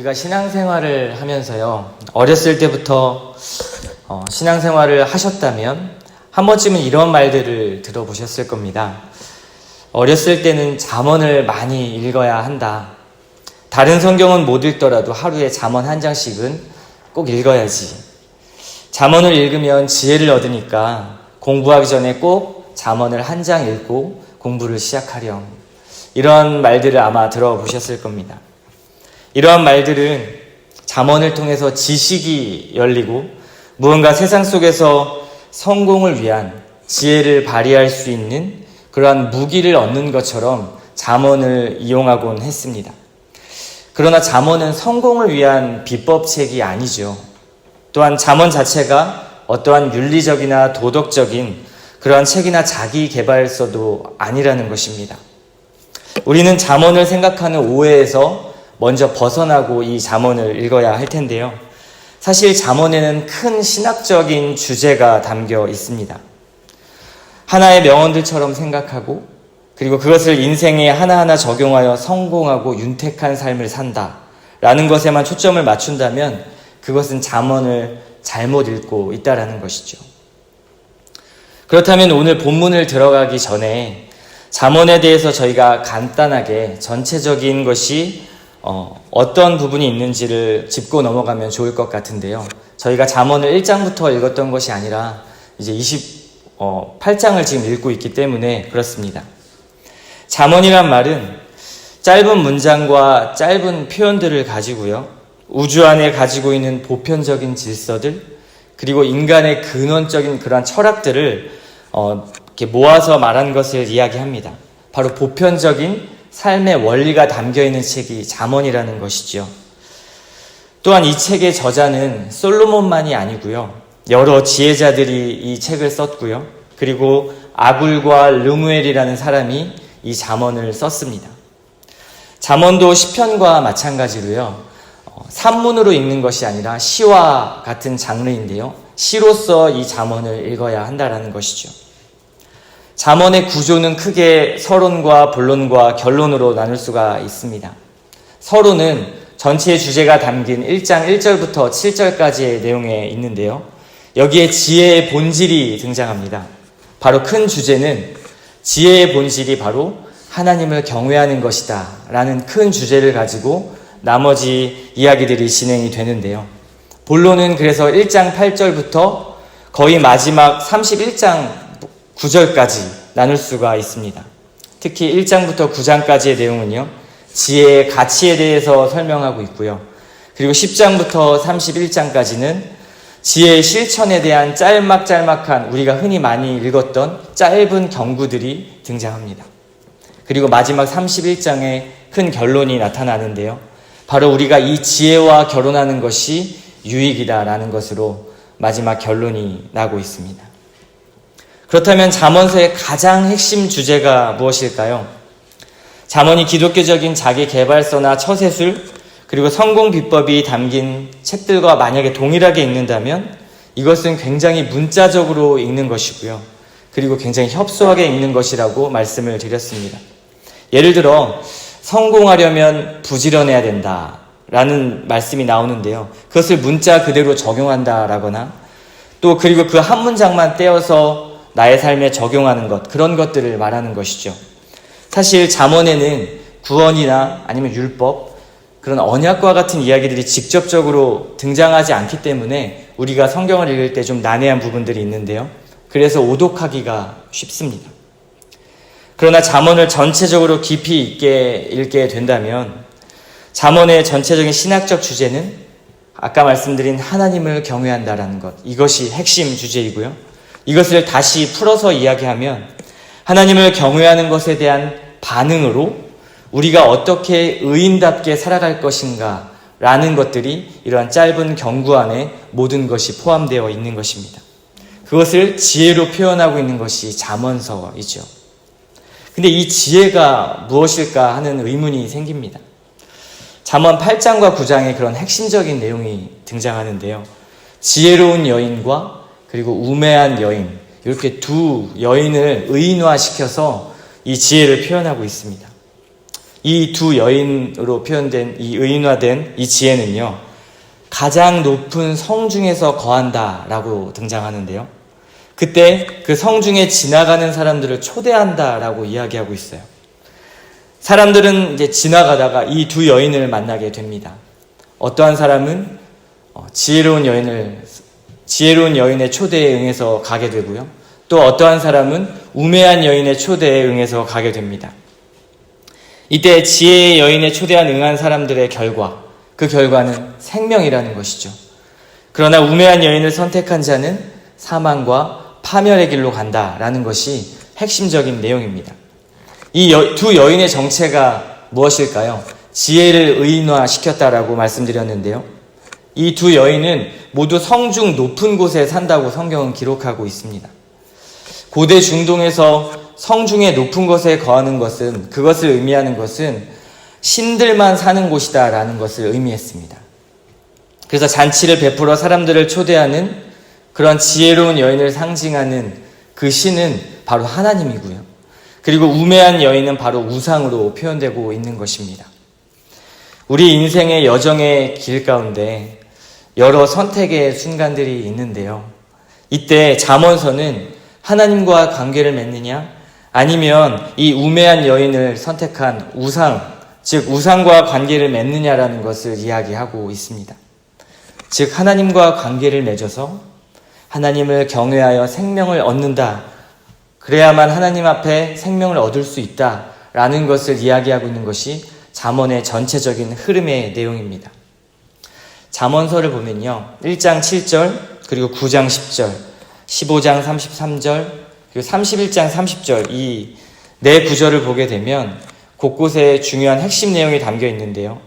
우리가 신앙생활을 하면서요, 어렸을 때부터 신앙생활을 하셨다면 한 번쯤은 이런 말들을 들어보셨을 겁니다. 어렸을 때는 잠언을 많이 읽어야 한다. 다른 성경은 못 읽더라도 하루에 잠언 한 장씩은 꼭 읽어야지. 잠언을 읽으면 지혜를 얻으니까 공부하기 전에 꼭 잠언을 한 장 읽고 공부를 시작하렴. 이런 말들을 아마 들어보셨을 겁니다. 이러한 말들은 잠언을 통해서 지식이 열리고 무언가 세상 속에서 성공을 위한 지혜를 발휘할 수 있는 그러한 무기를 얻는 것처럼 잠언을 이용하곤 했습니다. 그러나 잠언은 성공을 위한 비법책이 아니죠. 또한 잠언 자체가 어떠한 윤리적이나 도덕적인 그러한 책이나 자기 개발서도 아니라는 것입니다. 우리는 잠언을 생각하는 오해에서 먼저 벗어나고 이 잠언을 읽어야 할 텐데요. 사실 잠언에는 큰 신학적인 주제가 담겨 있습니다. 하나의 명언들처럼 생각하고 그리고 그것을 인생에 하나하나 적용하여 성공하고 윤택한 삶을 산다라는 것에만 초점을 맞춘다면 그것은 잠언을 잘못 읽고 있다라는 것이죠. 그렇다면 오늘 본문을 들어가기 전에 잠언에 대해서 저희가 간단하게 전체적인 것이 어떤 부분이 있는지를 짚고 넘어가면 좋을 것 같은데요. 저희가 잠언을 1장부터 읽었던 것이 아니라 이제 28장을 지금 읽고 있기 때문에 그렇습니다. 잠언이란 말은 짧은 문장과 짧은 표현들을 가지고요. 우주 안에 가지고 있는 보편적인 질서들 그리고 인간의 근원적인 그러한 철학들을 이렇게 모아서 말한 것을 이야기합니다. 바로 보편적인 삶의 원리가 담겨있는 책이 잠언이라는 것이죠. 또한 이 책의 저자는 솔로몬만이 아니고요. 여러 지혜자들이 이 책을 썼고요. 그리고 아굴과 르무엘이라는 사람이 이 잠언을 썼습니다. 잠언도 시편과 마찬가지로요. 산문으로 읽는 것이 아니라 시와 같은 장르인데요. 시로서 이 잠언을 읽어야 한다는 것이죠. 잠언의 구조는 크게 서론과 본론과 결론으로 나눌 수가 있습니다. 서론은 전체의 주제가 담긴 1장 1절부터 7절까지의 내용에 있는데요. 여기에 지혜의 본질이 등장합니다. 바로 큰 주제는 지혜의 본질이 바로 하나님을 경외하는 것이다 라는 큰 주제를 가지고 나머지 이야기들이 진행이 되는데요. 본론은 그래서 1장 8절부터 거의 마지막 31장 9절까지 나눌 수가 있습니다. 특히 1장부터 9장까지의 내용은요. 지혜의 가치에 대해서 설명하고 있고요. 그리고 10장부터 31장까지는 지혜의 실천에 대한 짤막짤막한 우리가 흔히 많이 읽었던 짧은 경구들이 등장합니다. 그리고 마지막 31장에 큰 결론이 나타나는데요. 바로 우리가 이 지혜와 결혼하는 것이 유익이다라는 것으로 마지막 결론이 나고 있습니다. 그렇다면 잠언서의 가장 핵심 주제가 무엇일까요? 잠언이 기독교적인 자기 개발서나 처세술 그리고 성공 비법이 담긴 책들과 만약에 동일하게 읽는다면 이것은 굉장히 문자적으로 읽는 것이고요. 그리고 굉장히 협소하게 읽는 것이라고 말씀을 드렸습니다. 예를 들어 성공하려면 부지런해야 된다라는 말씀이 나오는데요. 그것을 문자 그대로 적용한다라거나 또 그리고 그 한 문장만 떼어서 나의 삶에 적용하는 것, 그런 것들을 말하는 것이죠. 사실 잠언에는 구언이나 아니면 율법, 그런 언약과 같은 이야기들이 직접적으로 등장하지 않기 때문에 우리가 성경을 읽을 때 좀 난해한 부분들이 있는데요. 그래서 오독하기가 쉽습니다. 그러나 잠언을 전체적으로 깊이 있게 읽게 된다면 잠언의 전체적인 신학적 주제는 아까 말씀드린 하나님을 경외한다라는 것, 이것이 핵심 주제이고요. 이것을 다시 풀어서 이야기하면 하나님을 경외하는 것에 대한 반응으로 우리가 어떻게 의인답게 살아갈 것인가 라는 것들이 이러한 짧은 경구 안에 모든 것이 포함되어 있는 것입니다. 그것을 지혜로 표현하고 있는 것이 잠언서이죠. 근데 이 지혜가 무엇일까 하는 의문이 생깁니다. 잠언 8장과 9장에 그런 핵심적인 내용이 등장하는데요. 지혜로운 여인과 그리고 우매한 여인, 이렇게 두 여인을 의인화시켜서 이 지혜를 표현하고 있습니다. 이 두 여인으로 표현된 이 의인화된 이 지혜는요, 가장 높은 성 중에서 거한다라고 등장하는데요. 그때 그 성 중에 지나가는 사람들을 초대한다라고 이야기하고 있어요. 사람들은 이제 지나가다가 이 두 여인을 만나게 됩니다. 어떠한 사람은 지혜로운 여인의 초대에 응해서 가게 되고요. 또 어떠한 사람은 우매한 여인의 초대에 응해서 가게 됩니다. 이때 지혜의 여인의 초대에 응한 사람들의 결과, 그 결과는 생명이라는 것이죠. 그러나 우매한 여인을 선택한 자는 사망과 파멸의 길로 간다라는 것이 핵심적인 내용입니다. 이 두 여인의 정체가 무엇일까요? 지혜를 의인화시켰다라고 말씀드렸는데요. 이 두 여인은 모두 성중 높은 곳에 산다고 성경은 기록하고 있습니다. 고대 중동에서 성중의 높은 곳에 거하는 것은, 그것을 의미하는 것은 신들만 사는 곳이다라는 것을 의미했습니다. 그래서 잔치를 베풀어 사람들을 초대하는 그런 지혜로운 여인을 상징하는 그 신은 바로 하나님이고요. 그리고 우매한 여인은 바로 우상으로 표현되고 있는 것입니다. 우리 인생의 여정의 길 가운데 여러 선택의 순간들이 있는데요. 이때 잠언서는 하나님과 관계를 맺느냐, 아니면 이 우매한 여인을 선택한 우상, 즉 우상과 관계를 맺느냐라는 것을 이야기하고 있습니다. 즉 하나님과 관계를 맺어서 하나님을 경외하여 생명을 얻는다, 그래야만 하나님 앞에 생명을 얻을 수 있다라는 것을 이야기하고 있는 것이 잠언의 전체적인 흐름의 내용입니다. 잠언서를 보면요, 1장 7절, 그리고 9장 10절, 15장 33절, 그리고 31장 30절, 이 네 구절을 보게 되면 곳곳에 중요한 핵심 내용이 담겨 있는데요.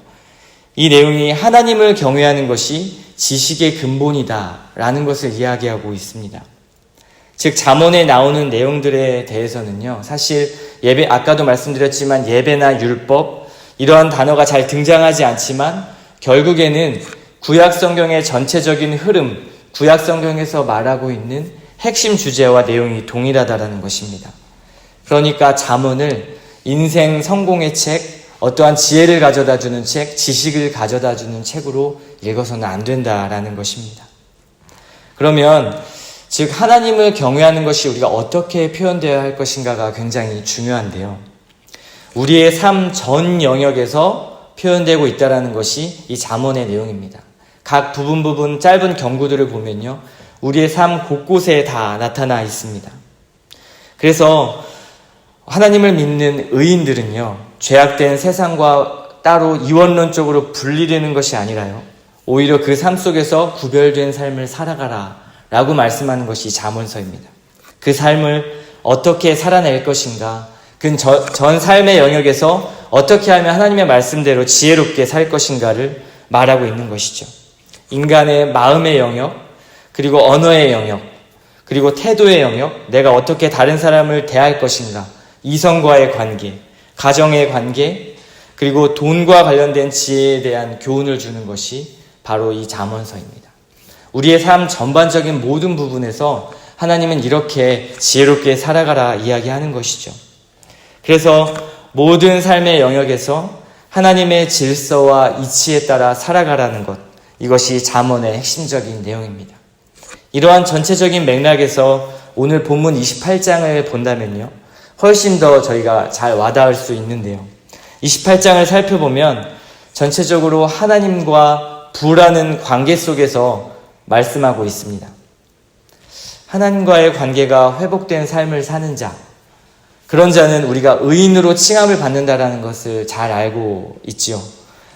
이 내용이 하나님을 경외하는 것이 지식의 근본이다라는 것을 이야기하고 있습니다. 즉 잠언에 나오는 내용들에 대해서는요, 사실 아까도 말씀드렸지만 예배나 율법, 이러한 단어가 잘 등장하지 않지만 결국에는 구약 성경의 전체적인 흐름, 구약 성경에서 말하고 있는 핵심 주제와 내용이 동일하다라는 것입니다. 그러니까 잠언을 인생 성공의 책, 어떠한 지혜를 가져다주는 책, 지식을 가져다주는 책으로 읽어서는 안 된다라는 것입니다. 그러면 즉 하나님을 경외하는 것이 우리가 어떻게 표현되어야 할 것인가가 굉장히 중요한데요. 우리의 삶 전 영역에서 표현되고 있다는 것이 이 잠언의 내용입니다. 각 부분 짧은 경구들을 보면요, 우리의 삶 곳곳에 다 나타나 있습니다. 그래서 하나님을 믿는 의인들은요, 죄악된 세상과 따로 이원론적으로 분리되는 것이 아니라요, 오히려 그 삶 속에서 구별된 삶을 살아가라 라고 말씀하는 것이 잠언서입니다. 그 삶을 어떻게 살아낼 것인가, 그 전 삶의 영역에서 어떻게 하면 하나님의 말씀대로 지혜롭게 살 것인가를 말하고 있는 것이죠. 인간의 마음의 영역, 그리고 언어의 영역, 그리고 태도의 영역, 내가 어떻게 다른 사람을 대할 것인가, 이성과의 관계, 가정의 관계, 그리고 돈과 관련된 지혜에 대한 교훈을 주는 것이 바로 이 잠언서입니다. 우리의 삶 전반적인 모든 부분에서 하나님은 이렇게 지혜롭게 살아가라 이야기하는 것이죠. 그래서 모든 삶의 영역에서 하나님의 질서와 이치에 따라 살아가라는 것, 이것이 잠언의 핵심적인 내용입니다. 이러한 전체적인 맥락에서 오늘 본문 28장을 본다면요, 훨씬 더 저희가 잘 와닿을 수 있는데요. 28장을 살펴보면 전체적으로 하나님과 부라는 관계 속에서 말씀하고 있습니다. 하나님과의 관계가 회복된 삶을 사는 자, 그런 자는 우리가 의인으로 칭함을 받는다라는 것을 잘 알고 있지요.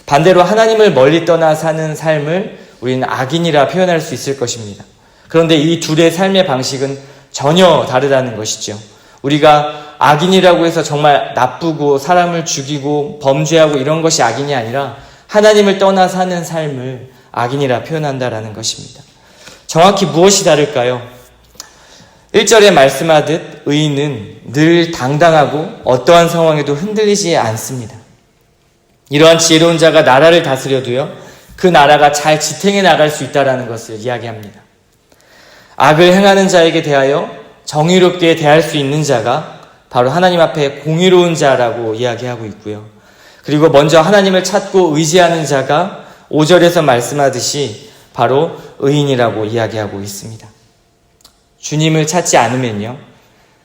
반대로 하나님을 멀리 떠나 사는 삶을 우리는 악인이라 표현할 수 있을 것입니다. 그런데 이 둘의 삶의 방식은 전혀 다르다는 것이죠. 우리가 악인이라고 해서 정말 나쁘고 사람을 죽이고 범죄하고 이런 것이 악인이 아니라 하나님을 떠나 사는 삶을 악인이라 표현한다라는 것입니다. 정확히 무엇이 다를까요? 1절에 말씀하듯 의인은 늘 당당하고 어떠한 상황에도 흔들리지 않습니다. 이러한 지혜로운 자가 나라를 다스려도요, 그 나라가 잘 지탱해 나갈 수 있다는 것을 이야기합니다. 악을 행하는 자에게 대하여 정의롭게 대할 수 있는 자가 바로 하나님 앞에 공의로운 자라고 이야기하고 있고요. 그리고 먼저 하나님을 찾고 의지하는 자가 5절에서 말씀하듯이 바로 의인이라고 이야기하고 있습니다. 주님을 찾지 않으면요,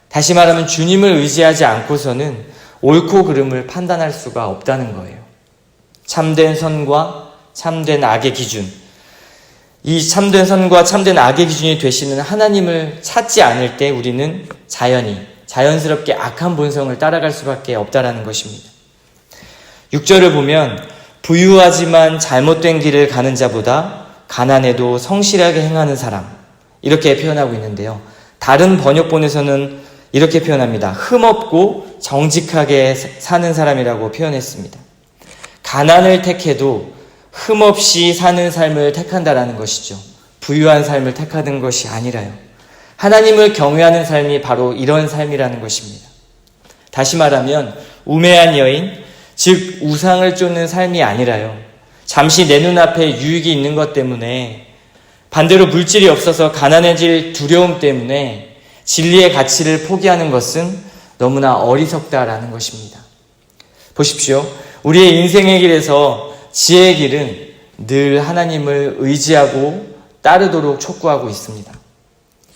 다시 말하면 주님을 의지하지 않고서는 옳고 그름을 판단할 수가 없다는 거예요. 참된 선과 참된 악의 기준, 이 참된 선과 참된 악의 기준이 되시는 하나님을 찾지 않을 때 우리는 자연스럽게 악한 본성을 따라갈 수밖에 없다라는 것입니다. 6절을 보면 부유하지만 잘못된 길을 가는 자보다 가난해도 성실하게 행하는 사람, 이렇게 표현하고 있는데요. 다른 번역본에서는 이렇게 표현합니다. 흠없고 정직하게 사는 사람이라고 표현했습니다. 가난을 택해도 흠없이 사는 삶을 택한다라는 것이죠. 부유한 삶을 택하는 것이 아니라요. 하나님을 경외하는 삶이 바로 이런 삶이라는 것입니다. 다시 말하면 우매한 여인, 즉 우상을 쫓는 삶이 아니라요, 잠시 내 눈앞에 유익이 있는 것 때문에, 반대로 물질이 없어서 가난해질 두려움 때문에 진리의 가치를 포기하는 것은 너무나 어리석다라는 것입니다. 보십시오. 우리의 인생의 길에서 지혜의 길은 늘 하나님을 의지하고 따르도록 촉구하고 있습니다.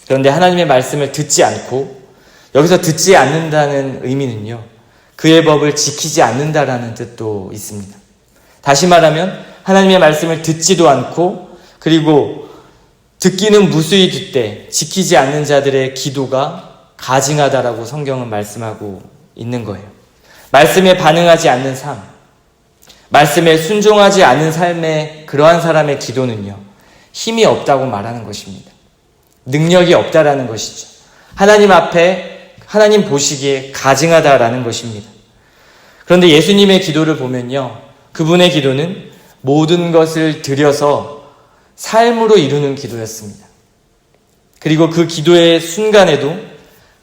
그런데 하나님의 말씀을 듣지 않고, 여기서 듣지 않는다는 의미는요, 그의 법을 지키지 않는다라는 뜻도 있습니다. 다시 말하면 하나님의 말씀을 듣지도 않고, 그리고 듣기는 무수히 듣되 지키지 않는 자들의 기도가 가증하다라고 성경은 말씀하고 있는 거예요. 말씀에 반응하지 않는 삶, 말씀에 순종하지 않은 삶의 그러한 사람의 기도는요, 힘이 없다고 말하는 것입니다. 능력이 없다라는 것이죠. 하나님 앞에, 하나님 보시기에 가증하다라는 것입니다. 그런데 예수님의 기도를 보면요, 그분의 기도는 모든 것을 들여서 삶으로 이루는 기도였습니다. 그리고 그 기도의 순간에도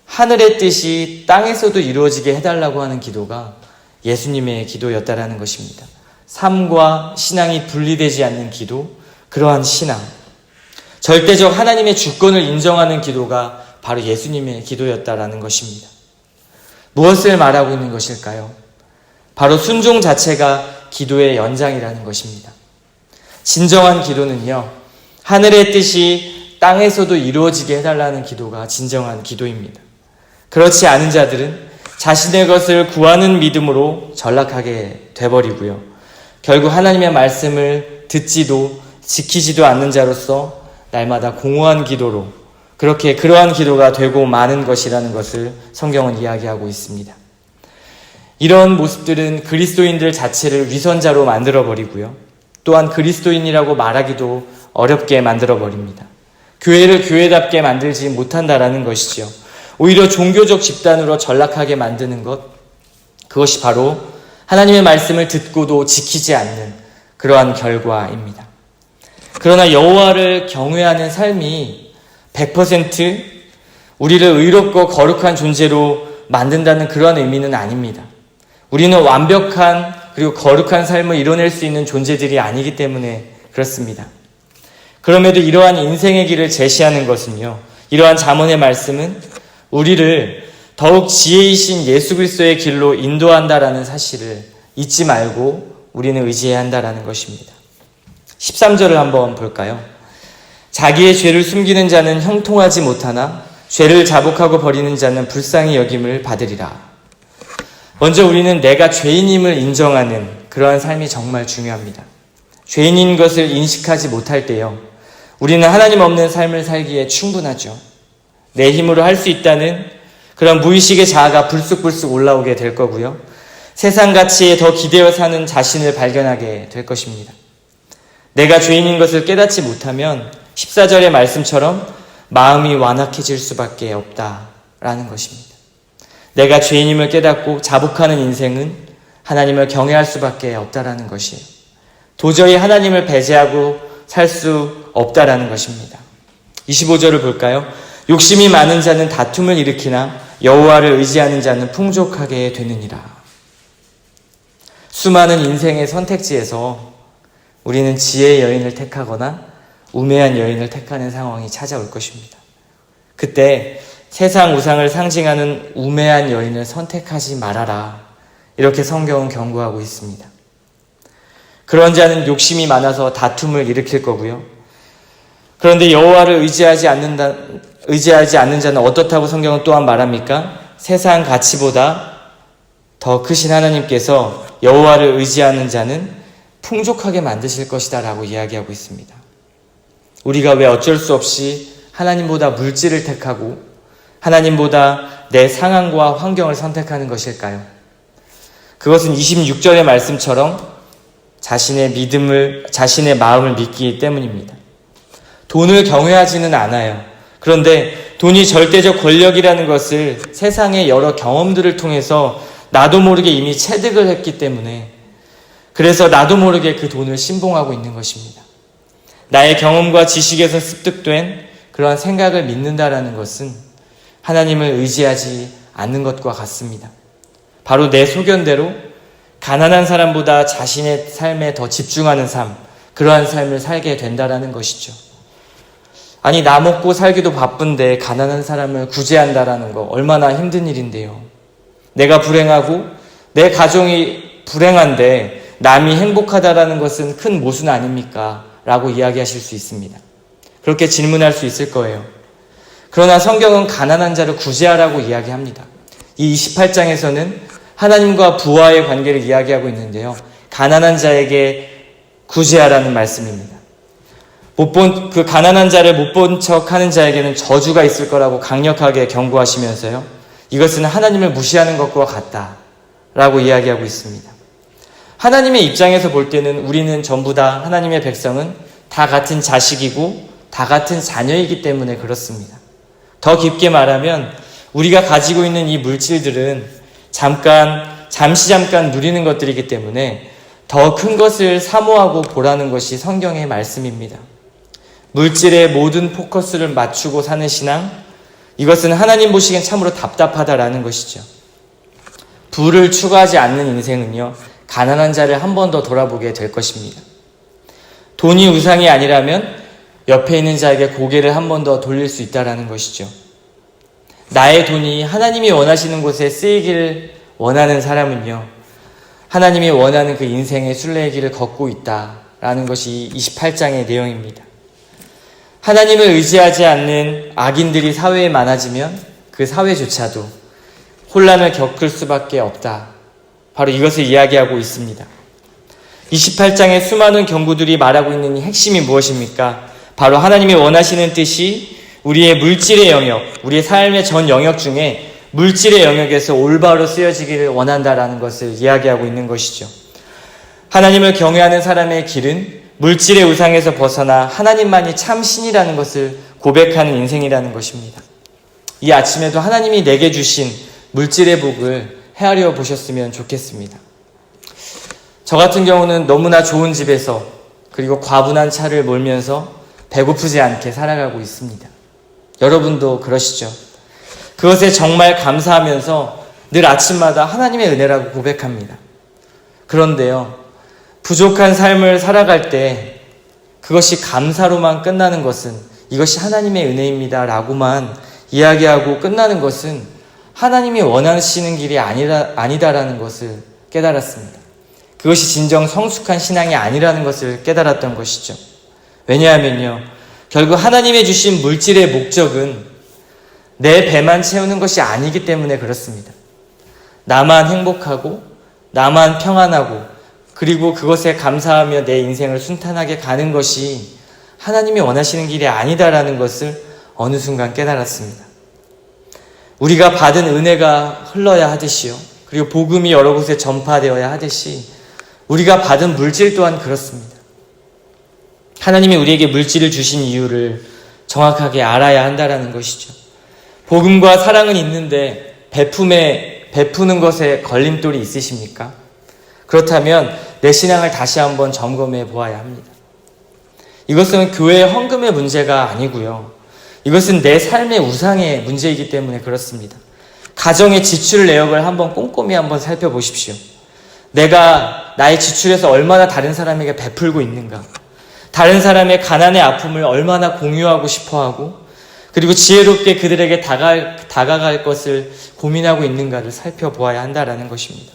하늘의 뜻이 땅에서도 이루어지게 해달라고 하는 기도가 예수님의 기도였다라는 것입니다. 삶과 신앙이 분리되지 않는 기도, 그러한 신앙, 절대적 하나님의 주권을 인정하는 기도가 바로 예수님의 기도였다라는 것입니다. 무엇을 말하고 있는 것일까요? 바로 순종 자체가 기도의 연장이라는 것입니다. 진정한 기도는요, 하늘의 뜻이 땅에서도 이루어지게 해달라는 기도가 진정한 기도입니다. 그렇지 않은 자들은 자신의 것을 구하는 믿음으로 전락하게 돼버리고요, 결국 하나님의 말씀을 듣지도 지키지도 않는 자로서 날마다 공허한 기도로, 그러한 기도가 되고 마는 것이라는 것을 성경은 이야기하고 있습니다. 이런 모습들은 그리스도인들 자체를 위선자로 만들어버리고요, 또한 그리스도인이라고 말하기도 어렵게 만들어버립니다. 교회를 교회답게 만들지 못한다라는 것이죠. 오히려 종교적 집단으로 전락하게 만드는 것, 그것이 바로 하나님의 말씀을 듣고도 지키지 않는 그러한 결과입니다. 그러나 여호와를 경외하는 삶이 100% 우리를 의롭고 거룩한 존재로 만든다는 그런 의미는 아닙니다. 우리는 완벽한 그리고 거룩한 삶을 이뤄낼 수 있는 존재들이 아니기 때문에 그렇습니다. 그럼에도 이러한 인생의 길을 제시하는 것은요, 이러한 잠언의 말씀은 우리를 더욱 지혜이신 예수 그리스도의 길로 인도한다라는 사실을 잊지 말고 우리는 의지해야 한다라는 것입니다. 13절을 한번 볼까요? 자기의 죄를 숨기는 자는 형통하지 못하나 죄를 자복하고 버리는 자는 불쌍히 여김을 받으리라. 먼저 우리는 내가 죄인임을 인정하는 그러한 삶이 정말 중요합니다. 죄인인 것을 인식하지 못할 때요, 우리는 하나님 없는 삶을 살기에 충분하죠. 내 힘으로 할 수 있다는 그런 무의식의 자아가 불쑥불쑥 올라오게 될 거고요, 세상 가치에 더 기대어 사는 자신을 발견하게 될 것입니다. 내가 죄인인 것을 깨닫지 못하면 14절의 말씀처럼 마음이 완악해질 수밖에 없다라는 것입니다. 내가 죄인임을 깨닫고 자복하는 인생은 하나님을 경외할 수밖에 없다라는 것이에요. 도저히 하나님을 배제하고 살 수 없다라는 것입니다. 25절을 볼까요? 욕심이 많은 자는 다툼을 일으키나 여호와를 의지하는 자는 풍족하게 되느니라. 수많은 인생의 선택지에서 우리는 지혜의 여인을 택하거나 우매한 여인을 택하는 상황이 찾아올 것입니다. 그때 세상 우상을 상징하는 우매한 여인을 선택하지 말아라, 이렇게 성경은 경고하고 있습니다. 그런 자는 욕심이 많아서 다툼을 일으킬 거고요. 그런데 여호와를 의지하지 않는 자는 어떻다고 성경은 또한 말합니까? 세상 가치보다 더 크신 하나님께서 여호와를 의지하는 자는 풍족하게 만드실 것이다 라고 이야기하고 있습니다. 우리가 왜 어쩔 수 없이 하나님보다 물질을 택하고 하나님보다 내 상황과 환경을 선택하는 것일까요? 그것은 26절의 말씀처럼 자신의 마음을 믿기 때문입니다. 돈을 경외하지는 않아요. 그런데 돈이 절대적 권력이라는 것을 세상의 여러 경험들을 통해서 나도 모르게 이미 체득을 했기 때문에 그래서 나도 모르게 그 돈을 신봉하고 있는 것입니다. 나의 경험과 지식에서 습득된 그러한 생각을 믿는다라는 것은 하나님을 의지하지 않는 것과 같습니다. 바로 내 소견대로 가난한 사람보다 자신의 삶에 더 집중하는 삶, 그러한 삶을 살게 된다라는 것이죠. 아니, 나 먹고 살기도 바쁜데 가난한 사람을 구제한다라는 거 얼마나 힘든 일인데요. 내가 불행하고 내 가정이 불행한데 남이 행복하다라는 것은 큰 모순 아닙니까? 라고 이야기하실 수 있습니다. 그렇게 질문할 수 있을 거예요. 그러나 성경은 가난한 자를 구제하라고 이야기합니다. 이 28장에서는 하나님과 부와의 관계를 이야기하고 있는데요. 가난한 자에게 구제하라는 말씀입니다. 그 가난한 자를 못 본 척 하는 자에게는 저주가 있을 거라고 강력하게 경고하시면서요. 이것은 하나님을 무시하는 것과 같다라고 이야기하고 있습니다. 하나님의 입장에서 볼 때는 우리는 전부 다 하나님의 백성은 다 같은 자식이고 다 같은 자녀이기 때문에 그렇습니다. 더 깊게 말하면 우리가 가지고 있는 이 물질들은 잠시 잠깐 누리는 것들이기 때문에 더 큰 것을 사모하고 보라는 것이 성경의 말씀입니다. 물질에 모든 포커스를 맞추고 사는 신앙, 이것은 하나님 보시기엔 참으로 답답하다라는 것이죠. 부를 추구하지 않는 인생은요, 가난한 자를 한 번 더 돌아보게 될 것입니다. 돈이 우상이 아니라면 옆에 있는 자에게 고개를 한 번 더 돌릴 수 있다라는 것이죠. 나의 돈이 하나님이 원하시는 곳에 쓰이기를 원하는 사람은요, 하나님이 원하는 그 인생의 순례의 길을 걷고 있다라는 것이 28장의 내용입니다. 하나님을 의지하지 않는 악인들이 사회에 많아지면 그 사회조차도 혼란을 겪을 수밖에 없다. 바로 이것을 이야기하고 있습니다. 28장의 수많은 경고들이 말하고 있는 이 핵심이 무엇입니까? 바로 하나님이 원하시는 뜻이 우리의 물질의 영역, 우리의 삶의 전 영역 중에 물질의 영역에서 올바로 쓰여지기를 원한다라는 것을 이야기하고 있는 것이죠. 하나님을 경외하는 사람의 길은 물질의 우상에서 벗어나 하나님만이 참 신이라는 것을 고백하는 인생이라는 것입니다. 이 아침에도 하나님이 내게 주신 물질의 복을 헤아려 보셨으면 좋겠습니다. 저 같은 경우는 너무나 좋은 집에서 그리고 과분한 차를 몰면서 배고프지 않게 살아가고 있습니다. 여러분도 그러시죠? 그것에 정말 감사하면서 늘 아침마다 하나님의 은혜라고 고백합니다. 그런데요, 부족한 삶을 살아갈 때 그것이 감사로만 끝나는 것은 이것이 하나님의 은혜입니다 라고만 이야기하고 끝나는 것은 하나님이 원하시는 길이 아니다라는 것을 깨달았습니다. 그것이 진정 성숙한 신앙이 아니라는 것을 깨달았던 것이죠. 왜냐하면요, 결국 하나님의 주신 물질의 목적은 내 배만 채우는 것이 아니기 때문에 그렇습니다. 나만 행복하고 나만 평안하고 그리고 그것에 감사하며 내 인생을 순탄하게 가는 것이 하나님이 원하시는 길이 아니다라는 것을 어느 순간 깨달았습니다. 우리가 받은 은혜가 흘러야 하듯이요, 그리고 복음이 여러 곳에 전파되어야 하듯이 우리가 받은 물질 또한 그렇습니다. 하나님이 우리에게 물질을 주신 이유를 정확하게 알아야 한다는 것이죠. 복음과 사랑은 있는데 베푸는 것에 걸림돌이 있으십니까? 그렇다면 내 신앙을 다시 한번 점검해 보아야 합니다. 이것은 교회의 헌금의 문제가 아니고요. 이것은 내 삶의 우상의 문제이기 때문에 그렇습니다. 가정의 지출 내역을 한번 꼼꼼히 한번 살펴보십시오. 내가 나의 지출에서 얼마나 다른 사람에게 베풀고 있는가? 다른 사람의 가난의 아픔을 얼마나 공유하고 싶어하고 그리고 지혜롭게 그들에게 다가갈 것을 고민하고 있는가를 살펴보아야 한다라는 것입니다.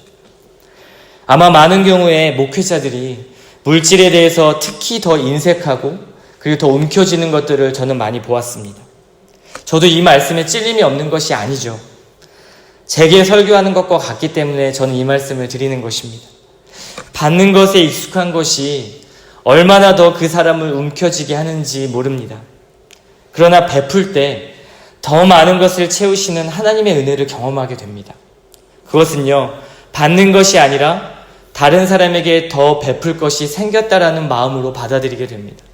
아마 많은 경우에 목회자들이 물질에 대해서 특히 더 인색하고 그리고 더 움켜쥐는 것들을 저는 많이 보았습니다. 저도 이 말씀에 찔림이 없는 것이 아니죠. 제게 설교하는 것과 같기 때문에 저는 이 말씀을 드리는 것입니다. 받는 것에 익숙한 것이 얼마나 더 그 사람을 움켜쥐게 하는지 모릅니다. 그러나 베풀 때 더 많은 것을 채우시는 하나님의 은혜를 경험하게 됩니다. 그것은요, 받는 것이 아니라 다른 사람에게 더 베풀 것이 생겼다라는 마음으로 받아들이게 됩니다.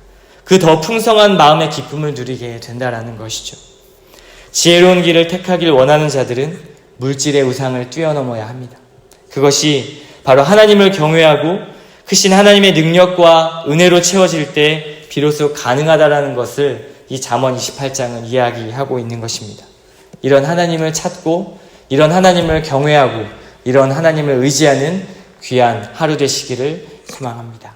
그 더 풍성한 마음의 기쁨을 누리게 된다라는 것이죠. 지혜로운 길을 택하길 원하는 자들은 물질의 우상을 뛰어넘어야 합니다. 그것이 바로 하나님을 경외하고 크신 하나님의 능력과 은혜로 채워질 때 비로소 가능하다라는 것을 이 잠언 28장은 이야기하고 있는 것입니다. 이런 하나님을 찾고 이런 하나님을 경외하고 이런 하나님을 의지하는 귀한 하루 되시기를 소망합니다.